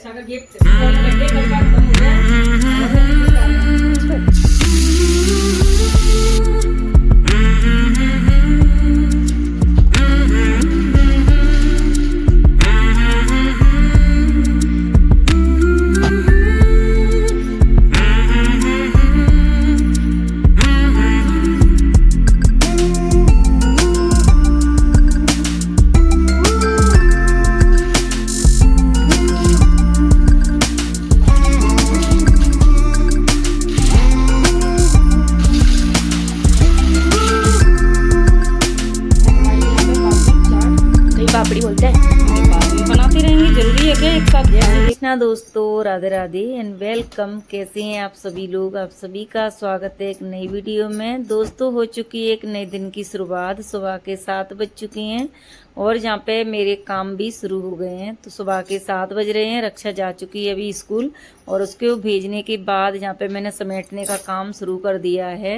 रक्षा का गिफ्ट कल बात खत्म हो गया। पापड़ी बोलते हैं, बनाते रहेंगे। जरूरी है क्या एक साथ? कृष्णा दोस्तों, राधे राधे एंड वेलकम। कैसे हैं आप सभी लोग? आप सभी का स्वागत है एक नई वीडियो में। दोस्तों, हो चुकी है एक नए दिन की शुरुआत। सुबह के 7 बज चुकी हैं और जहाँ पे मेरे काम भी शुरू हो गए हैं। तो सुबह के 7 बज रहे हैं। रक्षा जा चुकी है अभी स्कूल और उसके भेजने के बाद यहाँ पे मैंने समेटने का काम शुरू कर दिया है।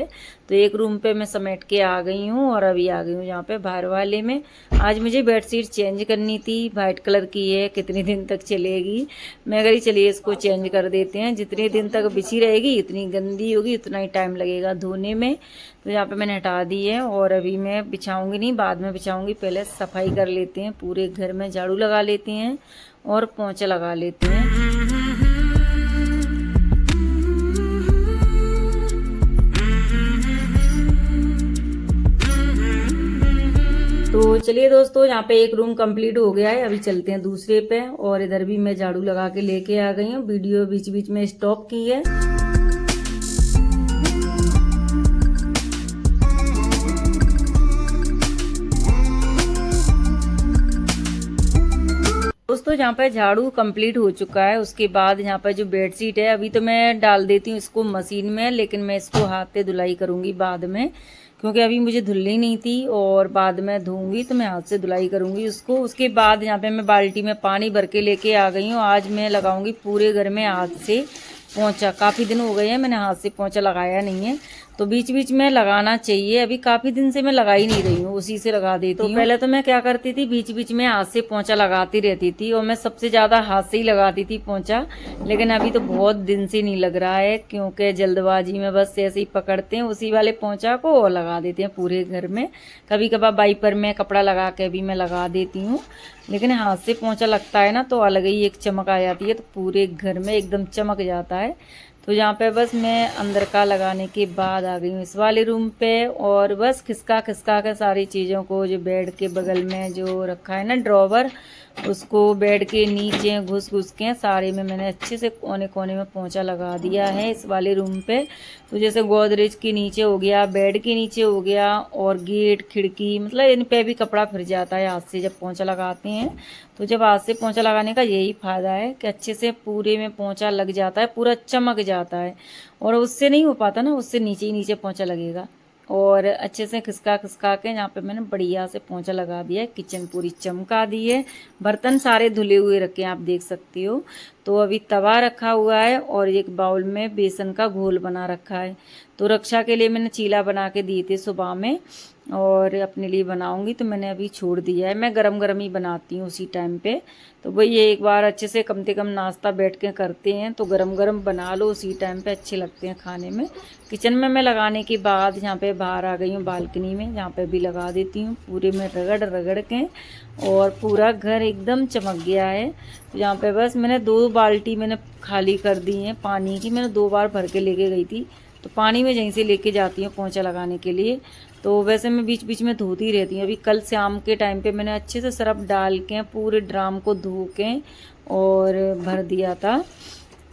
तो एक रूम पे मैं समेट के आ गई हूँ और अभी आ गई हूँ यहाँ पे बाहर वाले में। आज मुझे बेडशीट चेंज करनी थी, वाइट कलर की है, कितने दिन तक चलेगी। मैं कही चलिए इसको चेंज कर देते हैं। जितने दिन तक बिछी रहेगी इतनी गंदी होगी, उतना ही टाइम लगेगा धोने में। तो यहाँ पे मैंने हटा दी है और अभी मैं बिछाऊंगी नहीं, बाद में बिछाऊंगी। पहले सफाई कर लेते हैं, पूरे घर में झाड़ू लगा लेते हैं और पोंछा लगा लेते हैं। तो चलिए दोस्तों, यहाँ पे एक रूम कंप्लीट हो गया है। अभी चलते हैं दूसरे पे। और इधर भी मैं झाड़ू लगा के लेके आ गई हूँ। वीडियो बीच बीच में स्टॉप की है। दोस्तों, यहाँ पे झाड़ू कंप्लीट हो चुका है। उसके बाद यहाँ पर जो बेडशीट है, अभी तो मैं डाल देती हूँ इसको मशीन में, लेकिन मैं इसको हाथ से धुलाई करूंगी बाद में, क्योंकि अभी मुझे धुलनी नहीं थी और बाद में धोऊंगी तो मैं हाथ से धुलाई करूंगी उसको। उसके बाद यहाँ पे मैं बाल्टी में पानी भर के लेके आ गई हूँ। आज मैं लगाऊंगी पूरे घर में हाथ से पोंछा। काफ़ी दिन हो गए हैं मैंने हाथ से पोंछा लगाया नहीं है, तो बीच बीच में लगाना चाहिए। अभी काफ़ी दिन से मैं लगा ही नहीं रही हूँ, उसी से लगा देती हूँ। तो पहले तो मैं क्या करती थी, बीच बीच में हाथ से पोंछा लगाती रहती थी और मैं सबसे ज़्यादा हाथ से ही लगाती थी पोंछा। लेकिन अभी तो बहुत दिन से नहीं लग रहा है, क्योंकि जल्दबाजी में बस ऐसे ही पकड़ते हैं उसी वाले पोंछा को और लगा देते हैं पूरे घर में। कभी कभार वाइपर में कपड़ा लगा के भी मैं लगा देती हूँ, लेकिन हाथ से पोंछा लगता है ना तो अलग ही एक चमक आ जाती है, तो पूरे घर में एकदम चमक जाता है। तो यहाँ पे बस मैं अंदर का लगाने के बाद आ गई हूँ इस वाले रूम पे और बस खिसका खिसका के सारी चीज़ों को, जो बेड के बगल में जो रखा है ना ड्रॉवर, उसको बेड के नीचे घुस घुस के सारे में मैंने अच्छे से कोने कोने में पोंछा लगा दिया है इस वाले रूम पे। तो जैसे गोदरेज के नीचे हो गया, बेड के नीचे हो गया और गेट खिड़की, मतलब इन पे भी कपड़ा फिर जाता है हाथ से जब पोंछा लगाते हैं। तो जब हाथ से पोंछा लगाने का यही फ़ायदा है कि अच्छे से पूरे में पोंछा लग जाता है, पूरा चमक जाता है। और उससे नहीं हो पाता ना, उससे नीचे ही नीचे पोंछा लगेगा। और अच्छे से खिसका खिसका के यहाँ पे मैंने बढ़िया से पोंछा लगा दिया है। किचन पूरी चमका दी है। बर्तन सारे धुले हुए रखे हैं, आप देख सकती हो। तो अभी तवा रखा हुआ है और एक बाउल में बेसन का घोल बना रखा है। तो रक्षा के लिए मैंने चीला बना के दिए थे सुबह में और अपने लिए बनाऊंगी, तो मैंने अभी छोड़ दिया है। मैं गरम गरम ही बनाती हूँ उसी टाइम पे। तो भाई ये एक बार अच्छे से कम से कम नाश्ता बैठ के करते हैं तो गरम गरम बना लो, उसी टाइम पे अच्छे लगते हैं खाने में। किचन में मैं लगाने के बाद यहाँ पे बाहर आ गई हूँ बालकनी में, यहाँ पे भी लगा देती हूँ पूरे में रगड़ रगड़ के, और पूरा घर एकदम चमक गया है। तो यहाँ पे बस मैंने 2 बाल्टी मैंने खाली कर दी हैं पानी की। मैंने 2 बार भर के लेके गई थी, तो पानी में यहीं से लेके जाती हूँ पोंछा लगाने के लिए। तो वैसे मैं बीच बीच में धोती रहती हूँ। अभी कल शाम के टाइम पे मैंने अच्छे से सरफ डाल के पूरे ड्राम को धो के और भर दिया था।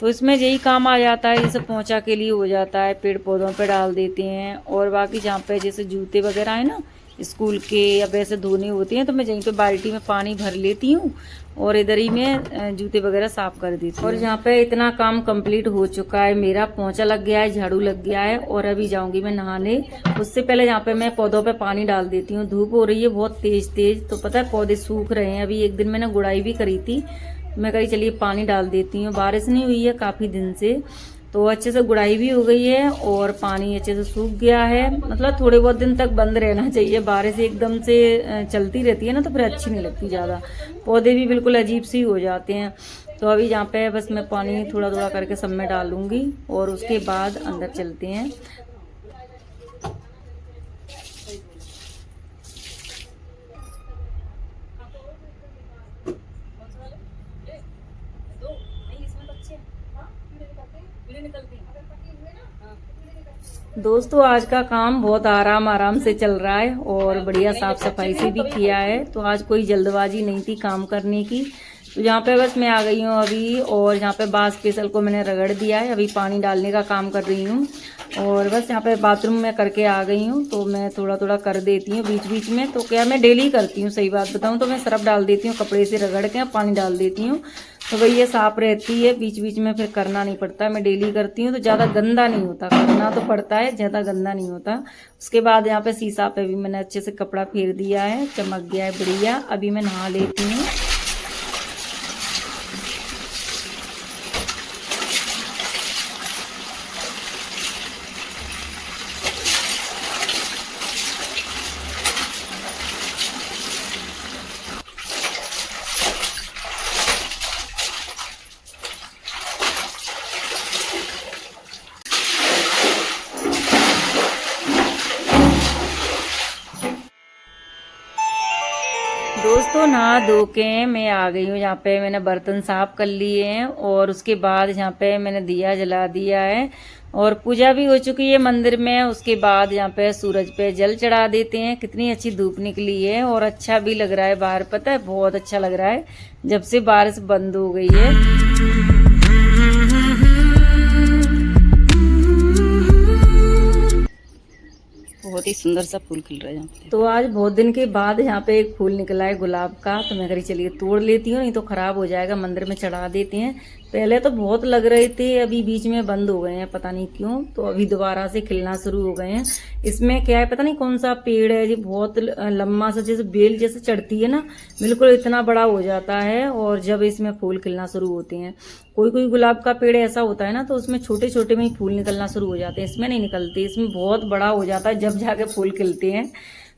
तो इसमें यही काम आ जाता है, जैसे पोंछा के लिए हो जाता है, पेड़ पौधों पे डाल देते हैं। और बाकी जहाँ पे जैसे जूते वगैरह है ना स्कूल के या वैसे धोने होते हैं, तो मैं यहीं पे बाल्टी में पानी भर लेती हूँ और इधर ही में जूते वगैरह साफ कर देती हूँ। और यहाँ पे इतना काम कंप्लीट हो चुका है मेरा। पोंछा लग गया है, झाड़ू लग गया है और अभी जाऊंगी मैं नहाने। उससे पहले यहाँ पे मैं पौधों पे पानी डाल देती हूँ। धूप हो रही है बहुत तेज तेज, तो पता है पौधे सूख रहे हैं। अभी एक दिन मैंने गुड़ाई भी करी थी, मैं कही चलिए पानी डाल देती हूँ। बारिश नहीं हुई है काफ़ी दिन से, तो अच्छे से गुड़ाई भी हो गई है और पानी अच्छे से सूख गया है। मतलब थोड़े बहुत दिन तक बंद रहना चाहिए, बारिश एकदम से चलती रहती है ना तो फिर अच्छी नहीं लगती ज़्यादा, पौधे भी बिल्कुल अजीब सी हो जाते हैं। तो अभी यहाँ पे बस मैं पानी थोड़ा थोड़ा करके सब में डालूंगी और उसके बाद अंदर चलते हैं। दोस्तों आज का काम बहुत आराम से चल रहा है और बढ़िया साफ सफाई से भी किया है। तो आज कोई जल्दबाजी नहीं थी काम करने की। तो यहाँ पे बस मैं आ गई हूँ अभी, और यहाँ पे बास स्पेशल को मैंने रगड़ दिया है। अभी पानी डालने का काम कर रही हूँ और बस यहाँ पे बाथरूम में करके आ गई हूँ। तो मैं थोड़ा थोड़ा कर देती हूँ बीच बीच में। तो क्या मैं डेली करती हूँ, सही बात बताऊँ तो मैं सरफ डाल देती हूँ, कपड़े से रगड़ के पानी डाल देती हूँ, तो वही ये साफ रहती है। बीच बीच में फिर करना नहीं पड़ता, मैं डेली करती हूँ तो ज़्यादा गंदा नहीं होता। करना तो पड़ता है, ज़्यादा गंदा नहीं होता। उसके बाद यहाँ पे शीशा पे भी मैंने अच्छे से कपड़ा फेर दिया है, चमक गया है बढ़िया। अभी मैं नहा लेती हूँ। दोस्तों नहा धो के मैं आ गई हूँ। यहाँ पे मैंने बर्तन साफ कर लिए हैं और उसके बाद यहाँ पे मैंने दिया जला दिया है और पूजा भी हो चुकी है मंदिर में। उसके बाद यहाँ पे सूरज पे जल चढ़ा देते हैं। कितनी अच्छी धूप निकली है और अच्छा भी लग रहा है बाहर, पता है बहुत अच्छा लग रहा है जब से बारिश बंद हो गई है। बहुत ही सुंदर सा फूल खिल रहा है यहाँ पे। तो आज बहुत दिन के बाद यहाँ पे एक फूल निकला है गुलाब का, तो मैं कह रही चलिए तोड़ लेती हूँ, नहीं तो खराब हो जाएगा, मंदिर में चढ़ा देते हैं। पहले तो बहुत लग रहे थे, अभी बीच में बंद हो गए हैं पता नहीं क्यों, तो अभी दोबारा से खिलना शुरू हो गए हैं। इसमें क्या है पता नहीं कौन सा पेड़ है जी, बहुत लंबा सा जैसे बेल जैसे चढ़ती है ना, बिल्कुल इतना बड़ा हो जाता है और जब इसमें फूल खिलना शुरू होते हैं। कोई कोई गुलाब का पेड़ ऐसा होता है ना तो उसमें छोटे छोटे में ही फूल निकलना शुरू हो जाते हैं, इसमें नहीं निकलते, इसमें बहुत बड़ा हो जाता है जब जाके फूल खिलते हैं।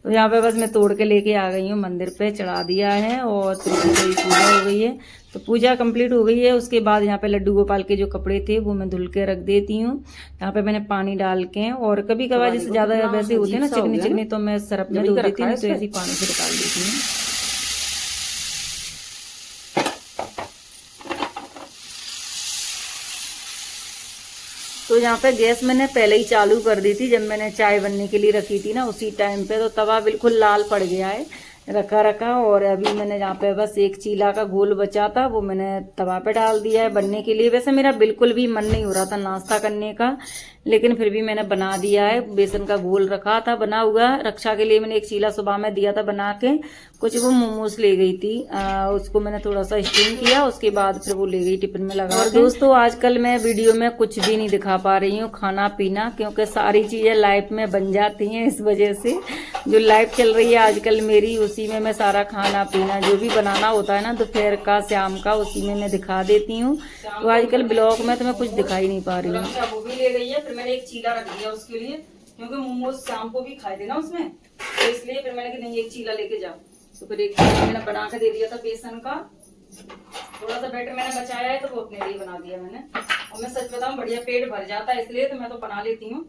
तो यहाँ पे बस मैं तोड़ के लेके आ गई हूँ, मंदिर पे चढ़ा दिया है और पूजा हो गई है। तो पूजा कंप्लीट हो गई है। उसके बाद यहाँ पे लड्डू गोपाल के जो कपड़े थे वो मैं धुल के रख देती हूँ। यहाँ पे मैंने पानी डाल के, और कभी कभार जैसे ज्यादा वैसे होते हैं ना चिकनी चिकनी, तो मैं सरफ में धो देती हूँ, तो ऐसी पानी से निकाल देती हूँ। तो यहाँ पे गैस मैंने पहले ही चालू कर दी थी, जब मैंने चाय बनने के लिए रखी थी ना उसी टाइम पे, तो तवा बिल्कुल लाल पड़ गया है रखा रखा। और अभी मैंने यहाँ पे बस एक चीला का घोल बचा था वो मैंने तवा पे डाल दिया है बनने के लिए। वैसे मेरा बिल्कुल भी मन नहीं हो रहा था नाश्ता करने का, लेकिन फिर भी मैंने बना दिया है। बेसन का घोल रखा था बना हुआ, रक्षा के लिए मैंने एक चीला सुबह में दिया था बना के। कुछ वो मोमोज ले गई थी, उसको मैंने थोड़ा सा स्टीम किया, उसके बाद फिर वो ले गई टिफिन में लगा। और दोस्तों आजकल मैं वीडियो में कुछ भी नहीं दिखा पा रही हूँ खाना पीना, क्योंकि सारी चीजें लाइफ में बन जाती हैं। इस वजह से जो लाइफ चल रही है आजकल मेरी, उसी में मैं सारा खाना पीना जो भी बनाना होता है ना दोपहर का शाम का, उसी में मैं दिखा देती हूँ। तो आजकल ब्लॉग में तो मैं कुछ दिखा ही नहीं पा रही हूँ। वो भी ले गई है, फिर मैंने एक चीला रख दिया उसके लिए, क्योंकि मोमोज शाम को भी खाए थे ना उसमें, तो इसलिए फिर मैंने कहा नहीं एक चीला लेके जाओ। तो फिर एक चीला मैंने बना के दे दिया था बेसन का, थोड़ा सा बैटर मैंने बचाया है तो वो अपने लिए बना दिया मैंने। और मैं सच बताऊं बढ़िया पेट भर जाता है, इसलिए तो मैं तो बना लेती हूँ।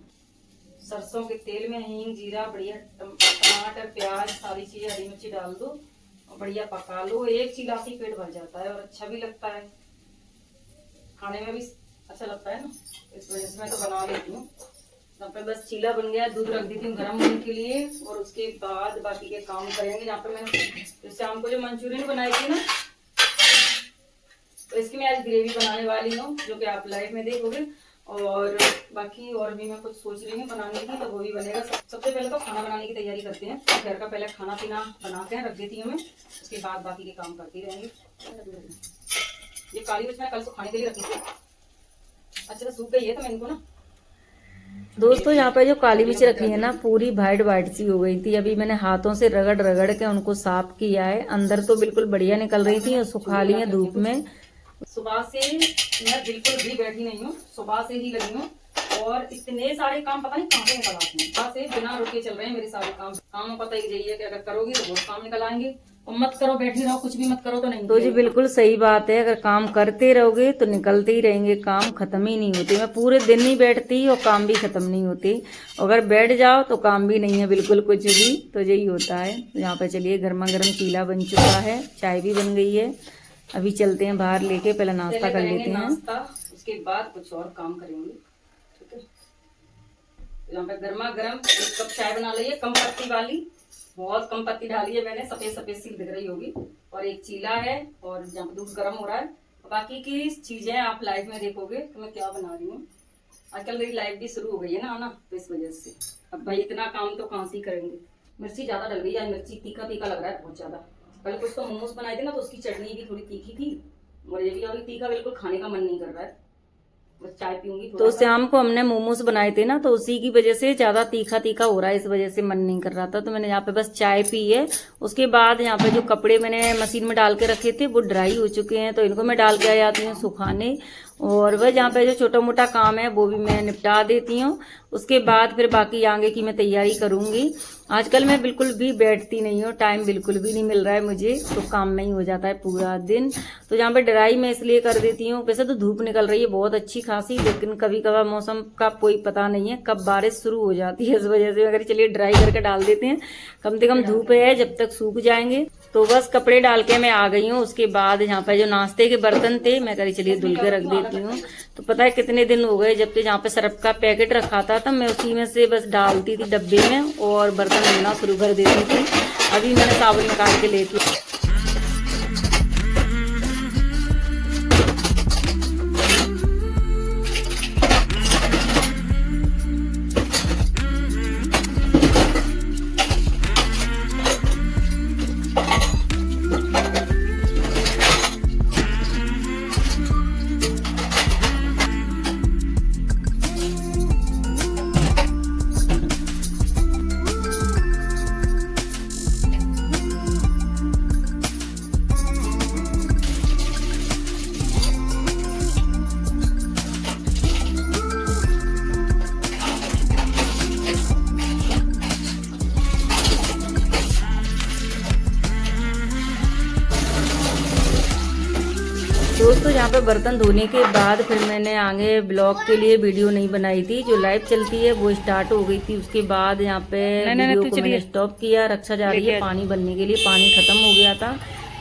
सरसों के तेल में हींग जीरा बढ़िया टमाटर प्याज सारी चीजें हरी मिर्ची डाल दो और बढ़िया पका लो, एक चीला से पेट भर जाता है और अच्छा भी लगता है, खाने में भी अच्छा लगता है ना, इस वजह से मैं तो बना लेती हूँ। यहाँ पे बस चीला बन गया, दूध रख देती हूँ गर्म होने के लिए और उसके बाद बाकी के काम करेंगे। यहाँ पे मैंने शाम को जो मंचूरियन बनाई थी ना, तो इसकी मैं आज ग्रेवी बनाने वाली हूँ जो कि आप लाइव में देखोगे। और बाकी और भी मैं कुछ सोच रही हूँ बनाने की, तो वो भी बनेगा। सबसे पहले तो खाना बनाने की तैयारी करते हैं, घर का पहले खाना पीना बना के रख देती हूँ मैं, उसके बाद बाकी के काम करती रहेंगे। ये काली मिर्च मैं कल से खाने के लिए रखी थी, अच्छा सूख गई है तो मैं इनको ना। दोस्तों यहाँ पे जो काली मिर्च रखी है ना पूरी वाइट वाइट सी हो गई थी, अभी मैंने हाथों से रगड़ रगड़ के उनको साफ किया है। अंदर तो बिल्कुल बढ़िया निकल रही थी और सुखा ली है धूप में। सुबह से मैं बिल्कुल भी बैठी नहीं हूँ, सुबह से ही लगी हूँ और इतने सारे काम पता नहीं कहाँ से निकल आते हैं, सुबह से बिना रुके चल रहे हैं मेरे सारे काम। काम पता ही यही है कि अगर करोगी तो बहुत काम निकल आएंगे, और मत करो, बैठी रहो, कुछ भी मत करो तो नहीं। तो जी बिल्कुल सही बात है, अगर काम करते रहोगे तो निकलते ही रहेंगे, काम खत्म ही नहीं होते। मैं पूरे दिन नहीं बैठती और काम भी खत्म नहीं होते, अगर बैठ जाओ तो काम भी नहीं है बिल्कुल कुछ भी, तो यही होता है। तो यहाँ पे चलिए गर्मा गर्म चीला बन चुका है, चाय भी बन गई है, अभी चलते हैं बाहर लेके, पहले नाश्ता कर लेते हैं। नाश्ता, उसके बाद कुछ और काम करेंगे, ठीक है। यहाँ पे गर्मा गर्म 1 कप चाय बना ली है, कम पत्ती वाली, बहुत कम पत्ती डाली है मैंने, सफेद सफेद सी दिख रही होगी। और एक चीला है, और जहाँ पे दूध गर्म हो रहा है। बाकी की चीजें आप लाइव में देखोगे तो मैं क्या बना रही हूँ। आजकल मेरी लाइव भी शुरू हो गई है ना आना, तो इस वजह से अब भाई इतना काम तो कहाँ से करेंगे। मिर्ची ज्यादा डल गई है, मिर्ची तीखा तीखा लग रहा है बहुत ज्यादा। पहले कुछ तो मोमोज बनाए थे ना, तो उसकी चटनी भी थोड़ी तीखी थी, और ये भी अभी तीखा बिल्कुल खाने का मन नहीं कर रहा है, बस चाय पीऊंगी। तो शाम को हमने मोमोज बनाए थे ना, तो उसी की वजह से ज्यादा तीखा तीखा हो रहा है, इस वजह से मन नहीं कर रहा था। तो मैंने यहाँ पे बस चाय पी है। उसके बाद यहाँ पे जो कपड़े मैंने मशीन में डाल के रखे थे वो ड्राई हो चुके हैं, तो इनको मैं डाल के आ जाती हूँ सुखाने। और वह यहाँ पे जो छोटा मोटा काम है वो भी मैं निपटा देती हूँ। उसके बाद फिर बाकी आगे की मैं तैयारी करूंगी। आजकल मैं बिल्कुल भी बैठती नहीं हूँ, टाइम बिल्कुल भी नहीं मिल रहा है मुझे, तो काम में ही हो जाता है पूरा दिन। तो यहाँ पे ड्राई मैं इसलिए कर देती हूँ, वैसे तो धूप निकल रही है बहुत अच्छी खासी, लेकिन कभी कभार मौसम का कोई पता नहीं है कब बारिश शुरू हो जाती है, इस वजह से अगर चलिए ड्राई करके डाल देते हैं, कम से कम धूप है जब तक सूख जाएंगे। तो बस कपड़े डाल के मैं आ गई हूँ। उसके बाद यहाँ पे जो नाश्ते के बर्तन थे मैं करी चलिए धुल के रख देती हूँ। तो पता है कितने दिन हो गए जब तक यहाँ पे सर्फ का पैकेट रखा था मैं उसी में से बस डालती थी डब्बे में और बर्तन धोना शुरू कर देती थी। अभी मैंने साबुन निकाल के लेती। दोस्तों यहाँ पे बर्तन धोने के बाद फिर मैंने आगे ब्लॉग के लिए वीडियो नहीं बनाई थी, जो लाइव चलती है वो स्टार्ट हो गई थी। उसके बाद यहाँ पे वीडियो को मैंने स्टॉप किया। रक्षा जा रही है पानी भरने के लिए, पानी खत्म हो गया था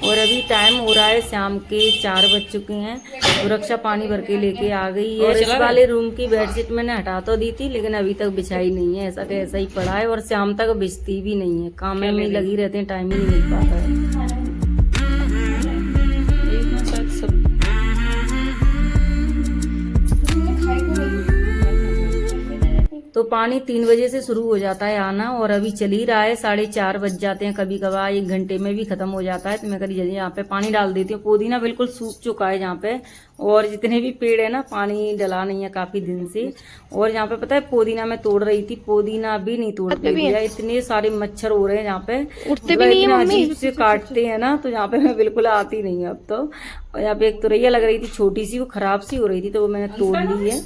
और अभी टाइम हो रहा है शाम के 4 बज चुके हैं। तो रक्षा पानी भर के लेके आ गई है। इस वाले रूम की बेडशीट मैंने हटा तो दी थी लेकिन अभी तक बिछाई नहीं है, ऐसा कैसा ही पड़ा है और शाम तक बिछती भी नहीं है। काम में लगी रहते हैं, टाइम ही नहीं मिल पाता है। तो पानी 3 बजे से शुरू हो जाता है आना और अभी चल ही रहा है, 4:30 बज जाते हैं, कभी कभार 1 घंटे में भी खत्म हो जाता है। तो मैं कभी जल्दी यहाँ पे पानी डाल देती हूँ। पुदीना बिल्कुल सूख चुका है यहाँ पे और जितने भी पेड़ है ना पानी डला नहीं है काफी दिन से। और यहाँ पे पता है पुदीना मैं तोड़ रही थी, पुदीना भी नहीं तोड़ दिया। इतने सारे मच्छर हो रहे हैं यहाँ पे, उठते भी नहीं है, अजीब से काटते हैं ना, तो यहाँ पे मैं बिल्कुल आती नहीं है अब तो। और यहाँ पे एक तुरैया लग रही थी छोटी सी, वो खराब सी हो रही थी तो वो मैंने तोड़ ली है।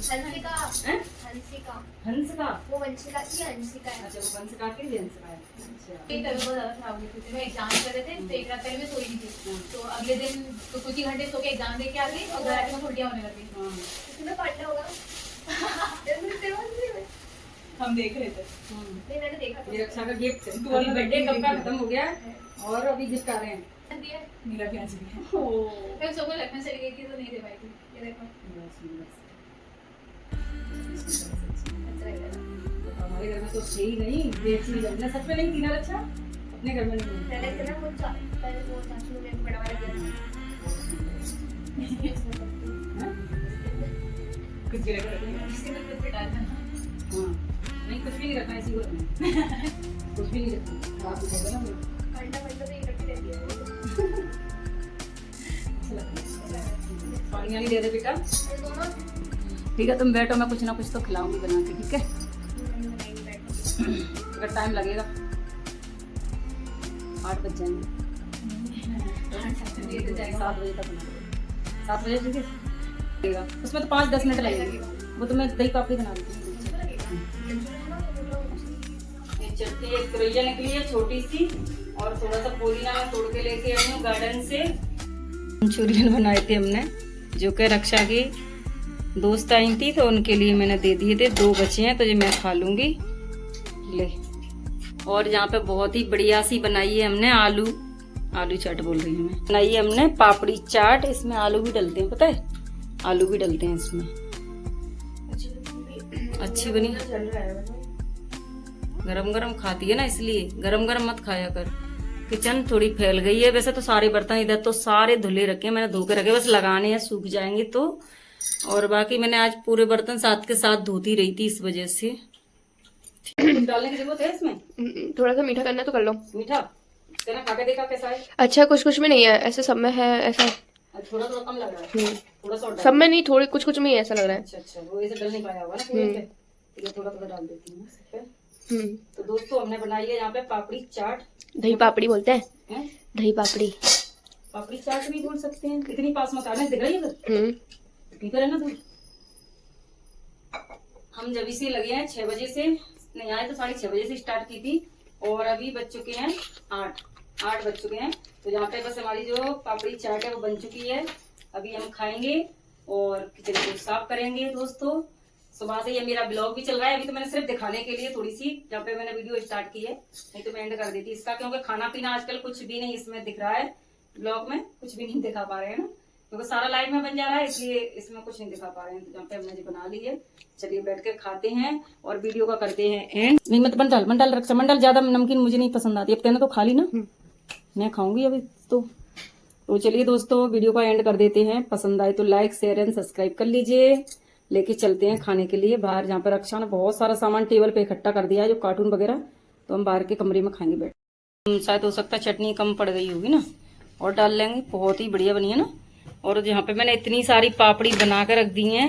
हंस का वो वंशिका की हंसिका है। अच्छा, वो वंशिका की हंसिका है। अच्छा, एक तरफ बहुत ज्यादा खराब हुई थी। मैं एग्जाम कर रहे थे तो एक रात पहले मैं सोई नहीं थी, तो अगले दिन तो कुछ ही घंटे सो के एग्जाम दे के आ गई और घर आके उल्टियां होने लगी। इसमें पढ़ना होगा हम देख रहे थे। नहीं मैंने देखा था। ये रक्षा का गिफ्ट है, तो अभी बर्थडे कब का खत्म हो गया और अभी गिफ्ट आ रहे हैं। नीला प्याज भी है। मैं सुबह लखनऊ चली गई थी तो नहीं दे पाई थी। ये देखो हमारे घर में तो थे ही नहीं, देसी लगना सच में नहीं। तीना रक्षा अपने घर में नहीं पहले इतना कुछ पहले वो चाचू ने बड़ा वाला दिया था। कुछ भी रखना, इसके अंदर कुछ भी डालना। हाँ नहीं कुछ भी नहीं रखना इसी को रखना, कुछ भी नहीं रखना। रात को बोला ना अंडा मतलब तो इकट्ठी रहती है। पानी वाली दे दे बेटा। दोनों ठीक है तुम बैठो, मैं कुछ ना कुछ तो खिलाऊंगी बना के, ठीक है। अगर टाइम लगेगा 8 बज जाएंगे, 7 बजे तक बना, 7 बजे ठीक है लगेगा। उसमें तो 5-10 मिनट लगेंगे। वो तो मैं दही पापड़ी बना रही थी। ये चटनी एक तुरैया निकली है छोटी सी, और थोड़ा सा पुदीना मैं तोड़ के लेके आई हूँ गार्डन से। मंचूरियन बनाए थे हमने, जो कि रक्षा की दोस्त आई थी तो उनके लिए मैंने दे दिए थे। 2 बचे हैं तो ये मैं खा लूंगी। ले, और यहाँ पे बहुत ही बढ़िया सी बनाई है हमने आलू चाट बोल रही हूँ मैं, बनाई है हमने पापड़ी चाट। इसमें आलू भी डलते हैं, पता है, आलू भी डलते हैं इसमें। अच्छी बनी। गरम गरम खाती है ना, इसलिए गरम गरम मत खाया कर। किचन थोड़ी फैल गई है। वैसे तो सारे बर्तन इधर तो सारे धुले रखे हैं, मैंने धो के रखे, बस लगाने हैं, सूख जाएंगे तो। और बाकी मैंने आज पूरे बर्तन साथ के साथ धोती रही थी इस वजह से। डालने की जरूरत है इसमें? थोड़ा सा मीठा करना तो कर लो। मीठा तेरा खा के देखा कैसा है? अच्छा, कुछ में नहीं है, ऐसे सब में है ऐसा। थोड़ा थोड़ा कम लग रहा है, थोड़ा सा और डाल। सब में नहीं, थोड़े कुछ में ही ऐसा लग रहा है। अच्छा, वो ऐसे डल नहीं पाया होगा ना पूरे पे, तो ये थोड़ा थोड़ा डाल देती हूँ इस पे। तो दोस्तों हमने बनाई है यहाँ पे पापड़ी चाट। दही पापड़ी बोलते हैं, हैं? दही पापड़ी। पापड़ी चाट भी बोल सकते हैं। इतनी पास मत आने, दिख रही है इधर? स्पीकर है ना दूर। हम जब से लगे हैं 6 बजे से, नहीं आए तो 6:30 बजे से स्टार्ट की थी, और अभी बज चुके हैं 8 बज चुके हैं। तो यहाँ पे बस हमारी जो पापड़ी चाट है वो बन चुकी है। अभी हम खाएंगे और किचन को साफ करेंगे। दोस्तों सुबह से ये मेरा ब्लॉग भी चल रहा है। अभी तो मैंने सिर्फ दिखाने के लिए थोड़ी सी जहाँ पे मैंने वीडियो स्टार्ट की है, नहीं तो मैं एंड कर देती इसका, क्योंकि खाना पीना आजकल कुछ भी नहीं इसमें दिख रहा है। ब्लॉग में कुछ भी नहीं दिखा पा रहे हैं ना, क्योंकि सारा लाइव में बन जा रहा है, इसलिए इसमें कुछ नहीं दिखा पा रहे हैं। तो जहाँ पे हमने बना ली है, चलिए बैठ के खाते हैं और वीडियो का करते हैं एंड। नहीं मत मंडल रक्षा, मंडल ज्यादा नमकीन मुझे नहीं पसंद आती। अब कहना तो खा ली ना, मैं खाऊंगी अभी तो चलिए दोस्तों वीडियो का एंड कर देते हैं। पसंद आए तो लाइक शेयर एंड सब्सक्राइब कर लीजिए। लेके चलते हैं खाने के लिए बाहर, जहाँ पर रक्षा ने बहुत सारा सामान टेबल पे इकट्ठा कर दिया है, जो कार्टून वगैरह। तो हम बाहर के कमरे में खाएंगे बैठ। शायद हो सकता है चटनी कम पड़ गई होगी ना, और डाल लेंगे। बहुत ही बढ़िया बनी है ना। और यहाँ पे मैंने इतनी सारी पापड़ी बना के रख दी है,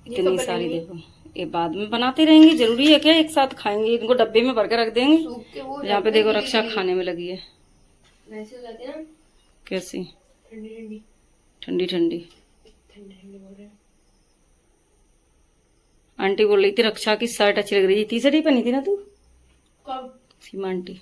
इतनी सारी, देखो ये बाद में बनाते रहेंगे। जरूरी है क्या एक साथ खाएंगे? इनको डब्बे में भर के रख देंगे। यहाँ पे देखो रक्षा खाने में लगी है। वैसे हो जाती है ना, कैसी? ठंडी ठंडी ठंडी बोल रहे हैं। आंटी बोल रही थी रक्षा की शर्ट अच्छी लग रही थी। टी शर्ट ही पहनी थी ना तू? कब? सीमा आंटी।